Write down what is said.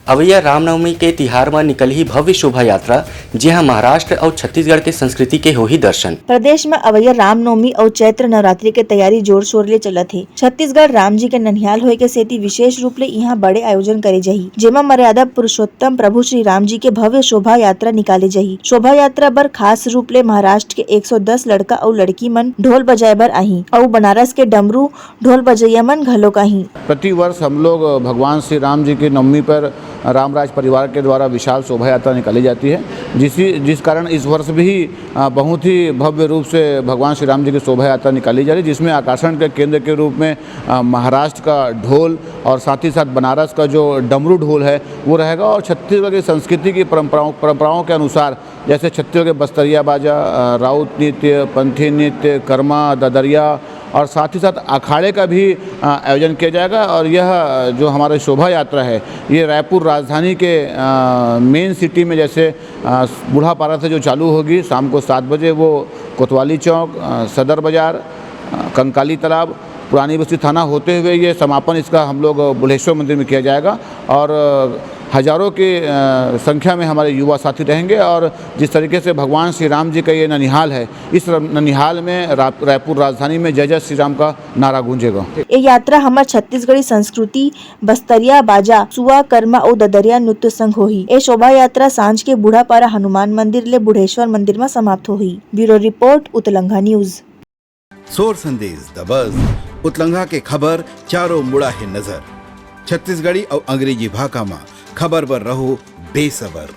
अवैया रामनवमी के तिहार में निकल ही भव्य शोभा यात्रा, जहां महाराष्ट्र और छत्तीसगढ़ के संस्कृति के हो ही दर्शन। प्रदेश में अवैया रामनवमी और चैत्र नवरात्रि के तैयारी जोर शोर ले चलत है। छत्तीसगढ़ राम जी के ननिहाल होए के सेती विशेष रूप ले यहाँ बड़े आयोजन करे जाही, जेमा मर्यादा पुरुषोत्तम प्रभु श्री राम जी के भव्य शोभा यात्रा निकाले जाही। शोभा यात्रा बर खास रूप ले महाराष्ट्र के 110 लड़का और लड़की मन ढोल बजाए बर आही और बनारस के डमरू ढोल बजैया मन घलोक आही। प्रति वर्ष हम लोग भगवान श्री राम जी की नवमी पर रामराज परिवार के द्वारा विशाल शोभा यात्रा निकाली जाती है, जिस कारण इस वर्ष भी बहुत ही भव्य रूप से भगवान श्री राम जी की शोभा यात्रा निकाली जा रही है, जिसमें आकर्षण के केंद्र के रूप में महाराष्ट्र का ढोल और साथ ही साथ बनारस का जो डमरू ढोल है वो रहेगा। और छत्तीसगढ़ की संस्कृति की परंपराओं के अनुसार, जैसे छत्तीसगढ़ के बस्तरिया बाजा, राउत नृत्य, पंथी नृत्य, कर्मा, ददरिया और साथ ही साथ अखाड़े का भी आयोजन किया जाएगा। और यह जो हमारा शोभा यात्रा है ये रायपुर राजधानी के मेन सिटी में, जैसे बूढ़ापारा से जो चालू होगी शाम को 7 बजे, वो कोतवाली चौक, सदर बाज़ार, कंकाली तालाब, पुरानी बस्ती थाना होते हुए ये समापन इसका हम लोग बुढ़ेश्वर मंदिर में किया जाएगा। और हजारों की संख्या में हमारे युवा साथी रहेंगे। और जिस तरीके से भगवान श्री राम जी का ये ननिहाल है, इस ननिहाल में रायपुर राजधानी में जय जय श्री राम का नारा गूंजेगा। ये यात्रा हमार छत्तीसगढ़ी संस्कृति बस्तरिया बाजा, सुआ, कर्मा और ददरिया नृत्य संग होही। ये शोभा यात्रा सांझ के बूढ़ापारा हनुमान मंदिर ले बुढ़ेश्वर मंदिर में समाप्त होही। ब्यूरो रिपोर्ट, उतलंघा न्यूज। सोर संदेश द बज़, उतलंघा के खबर चारों मुड़ा है नजर। छत्तीसगढ़ी और अंग्रेजी भाषा में खबर बर रहो बेसबर।